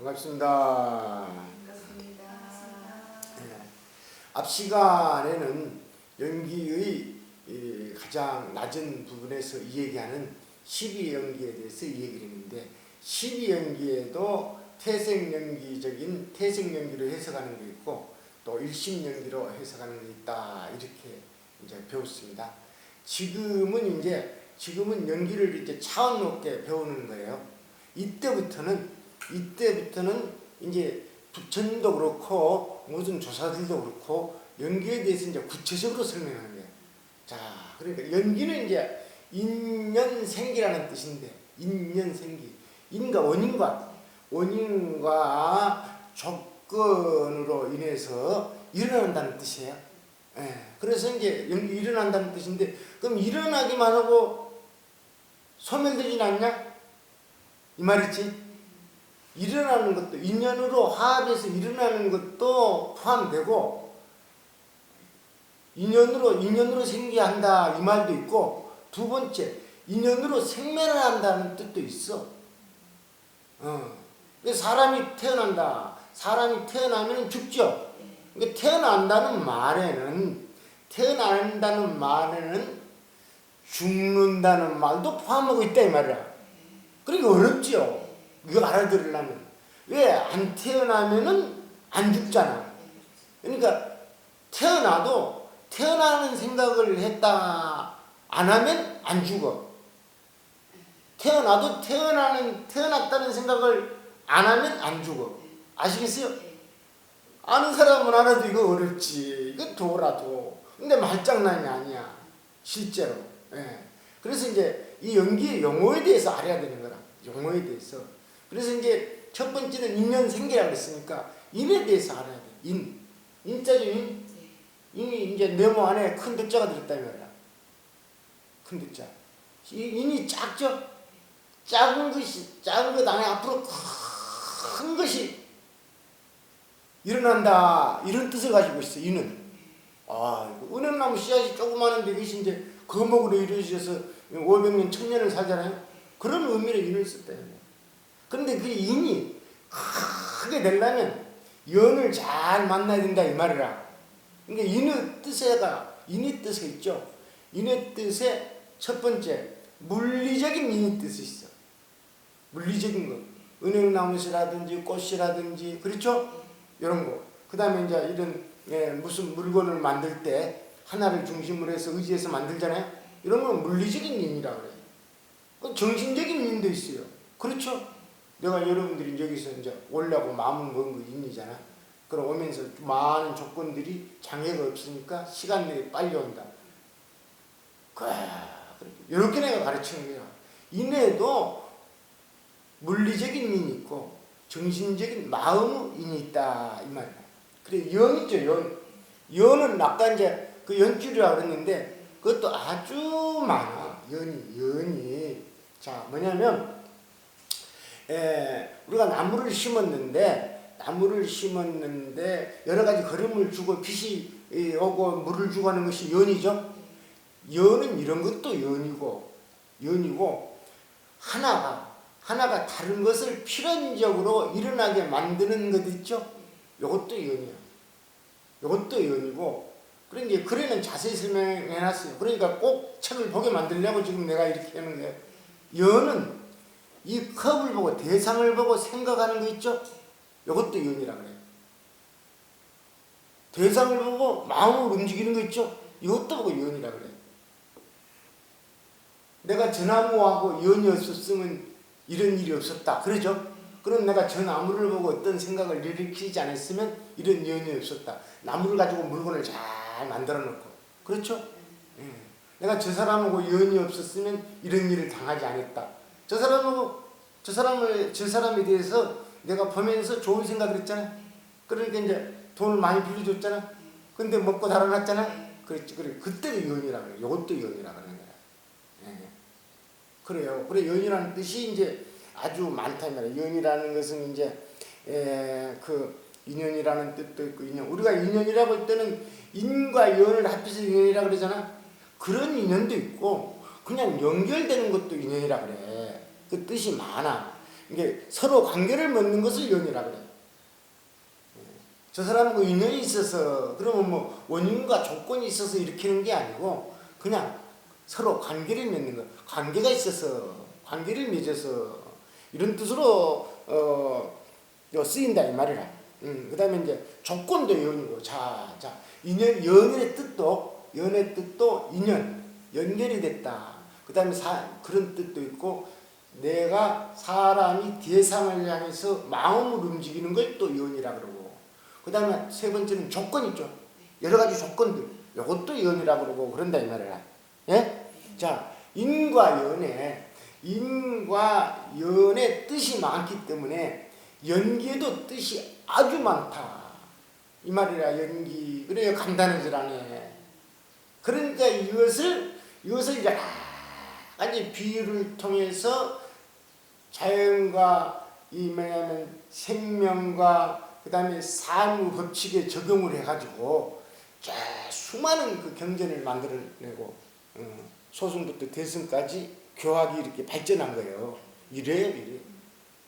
반갑습니다. 반갑습니다. 네. 앞 시간에는 연기의 가장 낮은 부분에서 이 얘기하는 12연기에 대해서 이 얘기를 했는데, 12연기에도 태생연기적인 태생연기로 해석하는 게 있고 또 일심연기로 해석하는 게 있다, 이렇게 이제 배웠습니다. 지금은 연기를 이제 차원 높게 배우는 거예요. 이때부터는 이제 부처님도 그렇고 무슨 조사들도 그렇고 연기에 대해서 이제 구체적으로 설명하는 거예요. 자, 그러니까 연기는 이제 인연생기라는 뜻인데, 인연생기, 인과 원인과 조건으로 인해서 일어난다는 뜻이에요. 예. 그래서 이제 연기 일어난다는 뜻인데, 그럼 일어나기만 하고 소멸되진 않냐? 이 말이지. 일어나는 것도 인연으로 화합해서 일어나는 것도 포함되고, 인연으로 생기한다 이 말도 있고, 두 번째 인연으로 생멸을 한다는 뜻도 있어. 사람이 태어난다. 사람이 태어나면 죽죠. 그러니까 태어난다는 말에는 죽는다는 말도 포함하고 있다 이 말이야. 그러니까 어렵죠. 이거 알아들으려면. 왜? 안 태어나면은 안 죽잖아. 그러니까 태어나도 태어나는 생각을 했다 안 하면 안 죽어. 태어나도 태어났다는 생각을 안 하면 안 죽어. 아시겠어요? 아는 사람은 알아도 이거 어렵지. 이거 도라도. 근데 말장난이 아니야. 실제로. 예. 그래서 이제 이 연기의 용어에 대해서 알아야 되는 거라. 용어에 대해서. 그래서 이제 첫 번째는 인연생기라고 했으니까 인에 대해서 알아야 돼. 인자죠, 인. 인이 이제 네모 안에 큰 득자가 들었다 이 말이야. 큰 득자. 인이 작죠? 작은 것 안에 앞으로 큰 것이 일어난다, 이런 뜻을 가지고 있어, 인은. 은행나무 씨앗이 조그마한데 이것이 이제 거목으로 이루어져서 500년, 1000년을 살잖아요. 그런 의미로 인을 썼다. 그런데 그 인이 크게 되려면 연을 잘 만나야 된다 이 말이라. 그러니까 인의 뜻이 있죠. 인의 뜻에 첫 번째 물리적인 인의 뜻이 있어. 물리적인 거. 은행나무시라든지 꽃이라든지, 그렇죠? 이런 거. 그 다음에 이제 이런 무슨 물건을 만들 때 하나를 중심으로 해서 의지해서 만들잖아요. 이런 건 물리적인 인이라고 그래요. 정신적인 인도 있어요. 그렇죠? 내가 여러분들이 여기서 이제 오려고 마음을 먹은 거 인이잖아. 그럼 오면서 많은 조건들이 장애가 없으니까 시간 내에 빨리 온다. 이렇게 내가 가르치는 거야. 인에도 물리적인 인이 있고 정신적인 마음의 인이 있다 이 말이야. 그래, 연 있죠, 연은 아까 이제 그 연줄이라고 그랬는데 그것도 아주 많아. 연이. 자, 뭐냐면 우리가 나무를 심었는데 여러 가지 거름을 주고 빛이 오고 물을 주고 하는 것이 연이죠. 연은 이런 것도 연이고 하나가 다른 것을 필연적으로 일어나게 만드는 것 있죠. 이것도 연이야. 이것도 연이고. 그러니까 글에는 자세히 설명해놨어요. 그러니까 꼭 책을 보게 만들려고 지금 내가 이렇게 하는 거예요. 연은 이 컵을 보고 대상을 보고 생각하는 거 있죠. 이것도 연이라 그래요. 대상을 보고 마음을 움직이는 거 있죠. 이것도 보고 연이라 그래요. 내가 저 나무하고 연이 없었으면 이런 일이 없었다, 그러죠? 그럼 내가 저 나무를 보고 어떤 생각을 일으키지 않았으면 이런 연이 없었다. 나무를 가지고 물건을 잘 만들어 놓고, 그렇죠? 내가 저 사람하고 연이 없었으면 이런 일을 당하지 않았다. 저 사람에 대해서 내가 보면서 좋은 생각을 했잖아. 그러니까 이제 돈을 많이 빌려줬잖아. 근데 먹고 달아났잖아. 그랬지. 그래, 그때도 연이라 그래. 이것도 연이라 그러는 거야. 그래요. 그래, 연이라는 뜻이 이제 아주 많다 이 말이야. 연이라는 것은 이제 그 인연이라는 뜻도 있고, 우리가 인연이라고 할 때는 인과 연을 합해서 인연이라 그러잖아. 그런 인연도 있고 그냥 연결되는 것도 인연이라 그래. 그 뜻이 많아. 이게 서로 관계를 맺는 것을 연이라 그래요. 저 사람하고 인연이 있어서 그러면 뭐 원인과 조건이 있어서 일으키는 게 아니고 그냥 서로 관계를 맺는 거. 관계가 있어서 관계를 맺어서 이런 뜻으로 쓰인다 이 말이라. 그다음에 이제 조건도 연이고 자 인연 연의 뜻도 인연 연결이 됐다. 그다음에 그런 뜻도 있고 내가 사람이 대상을 향해서 마음을 움직이는 걸 또 연이라 그러고 그 다음에 세 번째는 조건 있죠. 여러 가지 조건들 이것도 연이라 그러고 그런다 이 말이야. 예? 자 인과 연의 뜻이 많기 때문에 연기에도 뜻이 아주 많다 이 말이라. 연기 그래요. 간단해지라네. 그러니까 이것을 여러 가지 비유를 통해서 자연과 이 뭐냐면 생명과 그 다음에 사무 법칙에 적용을 해가지고 수많은 그 경전을 만들어내고 소승부터 대승까지 교학이 이렇게 발전한 거예요. 이래.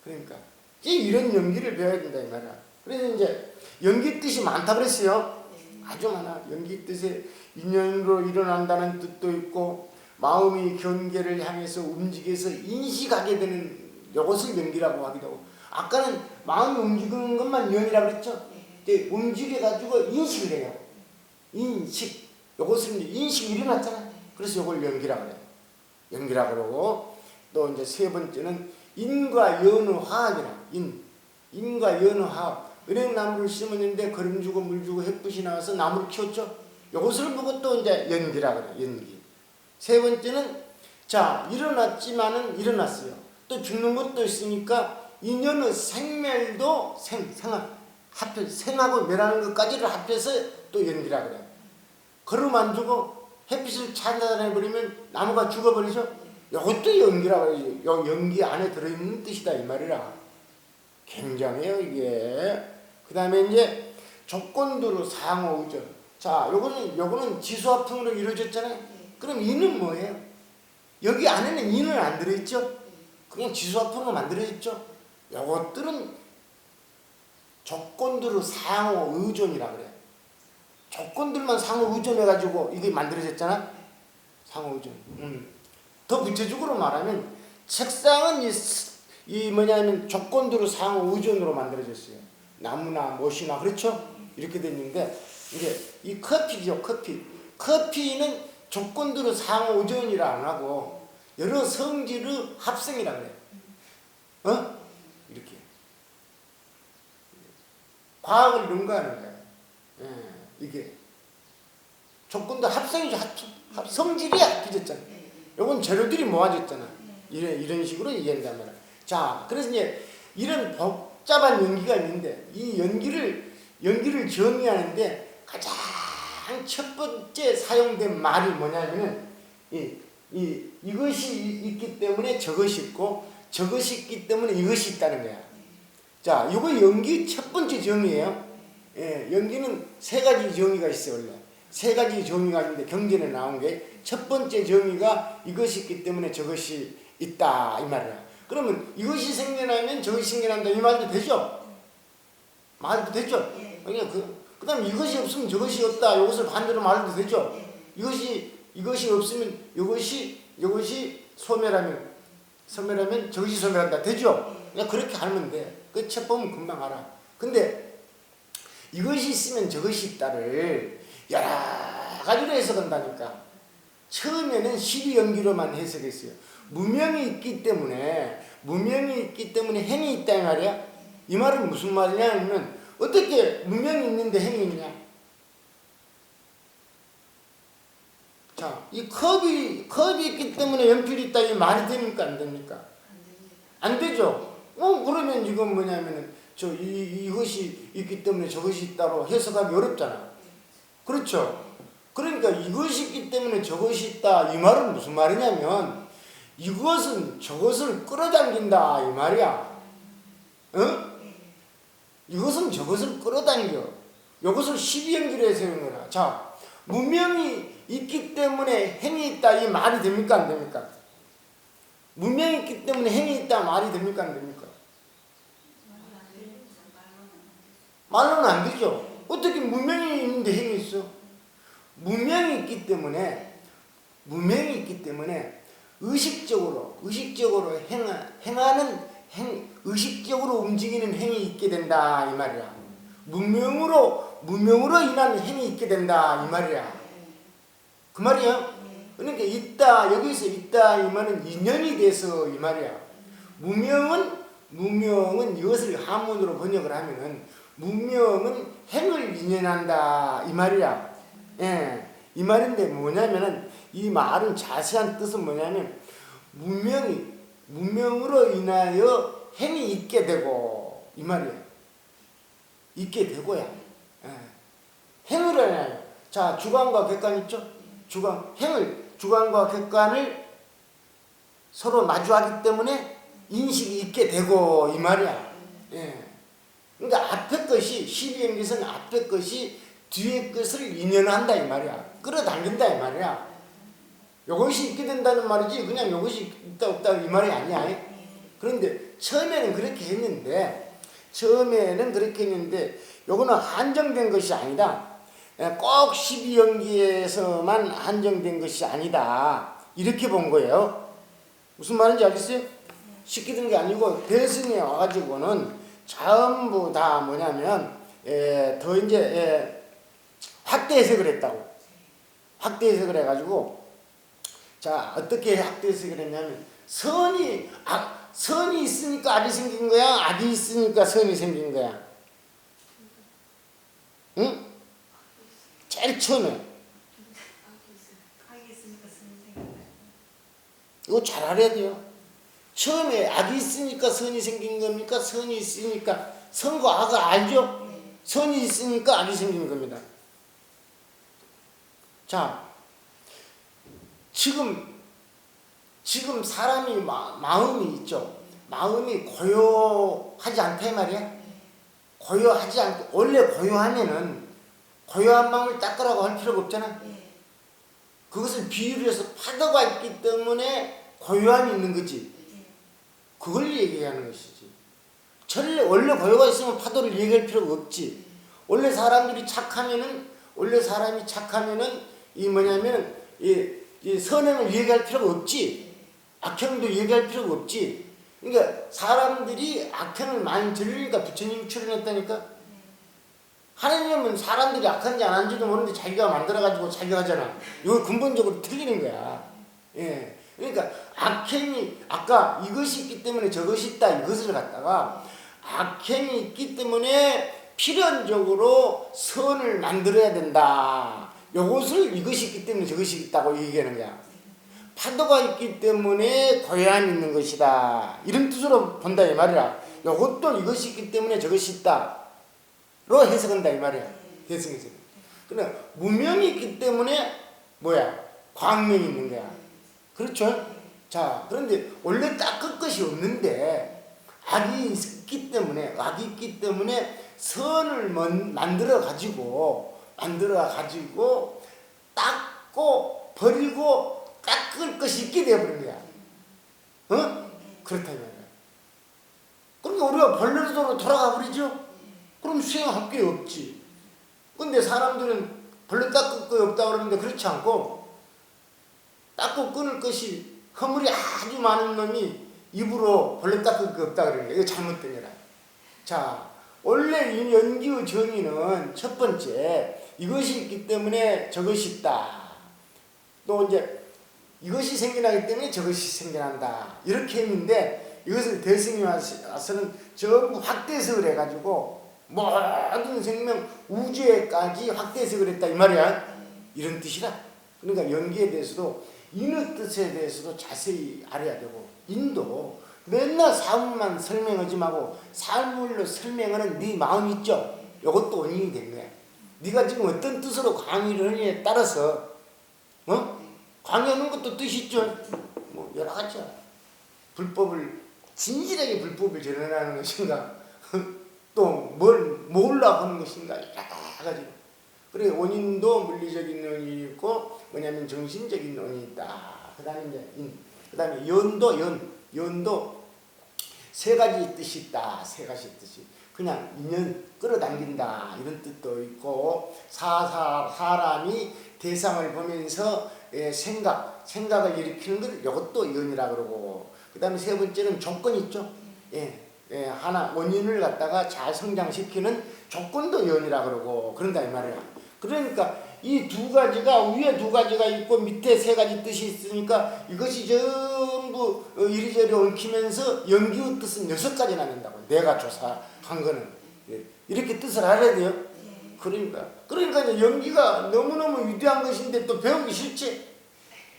그러니까 이런 연기를 배워야 된다 이 말이야. 그래서 이제 연기 뜻이 많다 그랬어요. 아주 많아. 연기 뜻에 인연으로 일어난다는 뜻도 있고 마음이 경계를 향해서 움직여서 인식하게 되는 이것을 연기라고 하기도 하고 아까는 마음이 움직이는 것만 연이라고 그랬죠. 움직여가지고 인식을 해요. 인식. 이것을 이제 인식이 일어났잖아요. 그래서 이걸 연기라고 그래요. 연기라고 그러고 또 이제 세 번째는 인과 연의 화합이라. 인과 연의 화합. 은행나무를 심었는데 거름 주고 물 주고 햇빛이 나와서 나무를 키웠죠. 이것을 보고 또 이제 연기라고 그래요. 연기. 세 번째는 일어났지만은 일어났어요. 또 죽는 것도 있으니까 인연의 생멸도 생하고 멸하는 것까지를 합해서 또 연기라 그래요. 걸음 안 주고 햇빛을 차단해버리면 나무가 죽어버리죠. 이것도 연기라고 해요. 연기 안에 들어있는 뜻이다 이 말이라. 굉장해요 이게. 그 다음에 이제 조건도로 상호의존. 자 요거는 지수화풍으로 이루어졌잖아요. 그럼 인은 뭐예요? 여기 안에는 인은 안 들어있죠. 그냥 지수화풍으로 만들어졌죠. 요것들은 조건도로 상호의존이라 그래요. 조건들만 상호의존해가지고 이게 만들어졌잖아. 상호의존. 더 구체적으로 말하면 책상은 이 뭐냐면 조건도로 상호의존으로 만들어졌어요. 나무나 못이나 그렇죠? 이렇게 됐는데 이제 이 커피죠. 커피는 조건도로 상호의존이라 안 하고 여러 성질의 합성이라 그래요. 이렇게 과학을 연구하는 거예요. 이게 조건도 합성이죠. 성질이 합해졌잖아요. 요건 재료들이 모아졌잖아. 이런 식으로 이해한다면. 자, 그래서 이제 이런 복잡한 연기가 있는데 이 연기를 정의하는데 가장 첫 번째 사용된 말이 뭐냐면은 이것이 있기 때문에 저것이 있고 저것이 있기 때문에 이것이 있다는 거야. 자, 이거 연기 첫 번째 정의예요. 연기는 세 가지 정의가 있어요. 원래 세 가지 정의가 있는데 경전에 나온 게 첫 번째 정의가 이것이 있기 때문에 저것이 있다 이 말이야. 그러면 이것이 생겨나면 저것이 생겨난다 이 말도 되죠? 말도 되죠? 그러니까 그 다음에 이것이 없으면 저것이 없다 이것을 반대로 말도 되죠? 이것이 없으면 이것이 소멸하면 저것이 소멸한다 되죠? 그냥 그렇게 하면 돼. 그 책 보면 금방 알아. 근데 이것이 있으면 저것이 있다를 여러 가지로 해석한다니까. 처음에는 시비연기로만 해석했어요. 무명이 있기 때문에 행이 있다 이 말이야. 이 말은 무슨 말이냐 하면 어떻게 무명이 있는데 행이 있냐. 자, 이 컵이 있기 때문에 연필이 있다 이 말이 됩니까 안 됩니까? 안 되죠. 그러면 이건 뭐냐면은 이것이 있기 때문에 저것이 있다로 해석하기 어렵잖아. 그렇죠? 그러니까 이것이 있기 때문에 저것이 있다 이 말은 무슨 말이냐면 이것은 저것을 끌어당긴다 이 말이야. 이것은 저것을 끌어당겨. 이것을 시비연기로 해서 하는 거라. 자, 무명이 있기 때문에 행이 있다 이 말이 됩니까 안 됩니까? 무명이 있기 때문에 행이 있다 말이 됩니까 안 됩니까? 말로는 안 되죠. 어떻게 무명이 있는데 행이 있어? 무명이 있기 때문에 의식적으로 행하는 의식적으로 움직이는 행이 있게 된다 이 말이야. 무명으로 인한 행이 있게 된다 이 말이야. 그 말이야. 그러니까 있다, 여기서 있다 이 말은 인연이 돼서 이 말이야. 무명은 이것을 한문으로 번역을 하면은 무명은 행을 인연한다 이 말이야. 예, 이 말인데 뭐냐면은 이 말은 자세한 뜻은 뭐냐면 무명으로 인하여 행이 있게 되고 이 말이야. 있게 되고야. 예. 행을 하나요. 자, 주관과 객관 있죠? 주관과 객관을 서로 마주하기 때문에 인식이 있게 되고 이 말이야. 예. 그러니까 앞에 것이 시비행기에서는 앞에 것이 뒤에 것을 인연한다 이 말이야. 끌어당긴다 이 말이야. 이것이 있게 된다는 말이지 그냥 이것이 있다 없다 이 말이 아니야. 그런데 처음에는 그렇게 했는데 요거는 한정된 것이 아니다. 꼭 12연기에서만 한정된 것이 아니다. 이렇게 본 거예요. 무슨 말인지 알겠어요? 쉽게 든 게 아니고 대승에 와가지고는 전부 다 뭐냐면 더 이제 확대 해석을 했다고. 확대 해석을 해가지고 자 어떻게 확대 해석을 했냐면 선이 있으니까 악이 생긴 거야? 악이 있으니까 선이 생긴 거야? 응? 제일 처음에 이거 잘 알아야 돼요. 처음에 악이 있으니까 선이 생긴 겁니까? 선이 있으니까 선과 악을 알죠? 선이 있으니까 악이 생긴 겁니다. 자, 지금 사람이 마음이 있죠. 마음이 고요하지 않다 이 말이야. 고요하지 않고 원래 고요하면은 고요한 마음을 닦으라고 할 필요가 없잖아. 그것을 비유를 해서 파도가 있기 때문에 고요함이 있는 거지. 그걸 얘기하는 것이지. 원래 고요가 있으면 파도를 얘기할 필요가 없지. 원래 사람이 착하면은 이 뭐냐면은 이 선행을 얘기할 필요가 없지. 악행도 얘기할 필요가 없지. 그러니까 사람들이 악행을 많이 저지르니까 부처님이 출연했다니까. 하나님은 사람들이 악한지 안 한지도 모르는데 자기가 만들어가지고 자기가 하잖아. 이거 근본적으로 틀리는 거야. 예. 그러니까 악행이 아까 이것이 있기 때문에 저것이 있다 이것을 갖다가 악행이 있기 때문에 필연적으로 선을 만들어야 된다. 요것을 이것이 있기 때문에 저것이 있다고 얘기하는 거야. 파도가 있기 때문에 고요함이 있는 것이다. 이런 뜻으로 본다 이 말이야. 요것도 이것이 있기 때문에 저것이 있다. 로 해석한다 이 말이야. 대승해석. 그러나 무명이 있기 때문에 광명이 있는 거야. 그렇죠? 자, 그런데 원래 닦을 것이 없는데 악이 있기 때문에 선을 만들어 가지고 닦고 버리고 닦을 것이 있게 되어버린 거야. 어? 그렇다 이 말이야. 그러니까 우리가 본래대로 돌아가 버리죠. 그럼 수행할 게 없지. 근데 사람들은 벌레 닦을 거 없다 그러는데 그렇지 않고 닦고 끊을 것이 허물이 아주 많은 놈이 입으로 벌레 닦을 거 없다 그러는 거야. 이거 잘못된 거라. 자, 원래 이 연기의 정의는 첫 번째 이것이 있기 때문에 저것이 있다. 또 이제 이것이 생겨나기 때문에 저것이 생겨난다. 이렇게 했는데 이것을 대승이 와서는 전부 확대 해석을 해가지고 모든 생명 우주에까지 확대 해석을 했다 이 말이야. 이런 뜻이라. 그러니까 연기에 대해서도 인의 뜻에 대해서도 자세히 알아야 되고 인도 맨날 사물만 설명하지 말고 사물로 설명하는 네 마음 있죠. 이것도 원인이 된 거야. 네가 지금 어떤 뜻으로 강의를 하느냐에 따라서 강의하는 것도 뜻이 있죠. 뭐 여러 가지야. 진실하게 불법을 전환하는 것인가 또 뭘로 하는 것인가 여러 가지. 그래 원인도 물리적인 원인이 있고 뭐냐면 정신적인 원인이 있다. 그다음에 이제 그다음에 연도 세 가지 뜻이 있다. 세 가지 뜻이. 그냥 인연 끌어당긴다 이런 뜻도 있고 사람이 대상을 보면서 생각을 일으키는 걸 이것도 연이라 그러고 그 다음에 세 번째는 조건 있죠. 하나 원인을 갖다가 잘 성장시키는 조건도 연이라 그러고 그런다 이 말이야. 그러니까 이 두 가지가 위에 두 가지가 있고 밑에 세 가지 뜻이 있으니까 이것이 전부 이리저리 얽히면서 연기의 뜻은 6가지나 된다고. 내가 조사한 거는 이렇게 뜻을 알아야 돼요. 그러니까 이제 연기가 너무너무 위대한 것인데 또 배우기 싫지.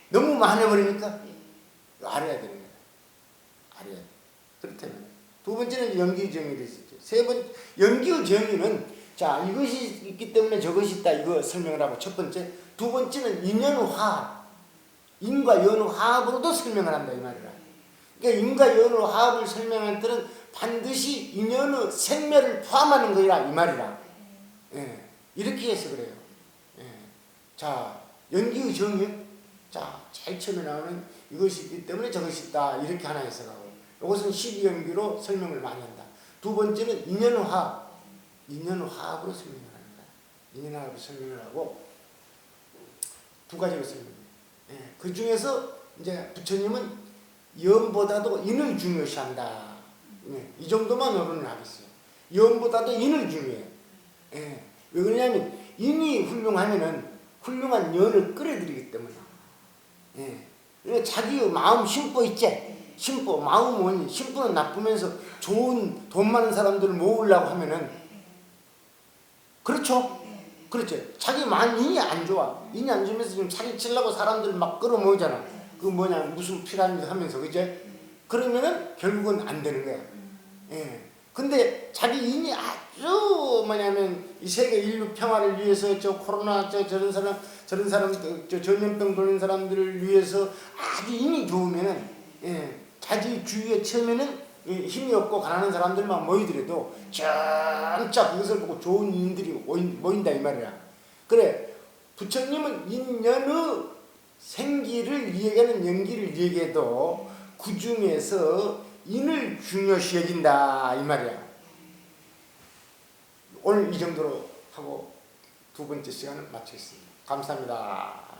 너무 많아버리니까 알아야 되는 거야. 알아야 돼. 그렇다면 두 번째는 연기의 정의를 있었죠. 세 번째 연기의 정의는 자 이것이 있기 때문에 저것이 있다 이거 설명을 하고 첫 번째. 두 번째는 인연화합. 인과 연화합으로도 설명을 한다 이 말이라. 그러니까 인과 연화합을 설명할 때는 반드시 인연의 생멸을 포함하는 거라 이 말이라. 이렇게 해서 그래요. 자 연기의 정의. 자 제일 처음에 나오는 이것이 있기 때문에 저것이 있다 이렇게 하나 해석하고 이것은 12연기로 설명을 많이 한다. 두 번째는 인연화합. 인연화합으로 설명을 합니다. 인연화합으로 설명을 하고 두 가지로 설명해요. 그 중에서 이제 부처님은 연보다도 인을 중요시한다. 이 정도만 어른을 하겠어요. 연보다도 인을 중요해요. 왜 그러냐면 인이 훌륭하면은 훌륭한 연을 끌어들이기 때문에. 그러니까 자기 마음 심보 있지? 심보, 마음 원인, 심보는 나쁘면서 좋은 돈 많은 사람들을 모으려고 하면은 그렇죠? 그렇죠. 자기 인이 안 좋아. 인이 안 좋으면서 지금 사기치려고 사람들 막 끌어모으잖아. 그 뭐냐 무슨 피라미드 하면서 그제? 그러면은 결국은 안 되는 거야. 근데 자기 인이 아주 뭐냐면 이 세계 인류 평화를 위해서 저 코로나 저런 사람 저 전염병 걸린 사람들을 위해서 아주 인이 좋으면은 자기 주위에 처음에는 힘이 없고 가난한 사람들만 모이더라도 점차 그것을 보고 좋은 인들이 모인다 이 말이야. 그래 부처님은 인연의 생기를 얘기하는 연기를 얘기해도 그 중에서 인을 중요시 여긴다 이 말이야. 오늘 이 정도로 하고 두 번째 시간을 마치겠습니다. 감사합니다.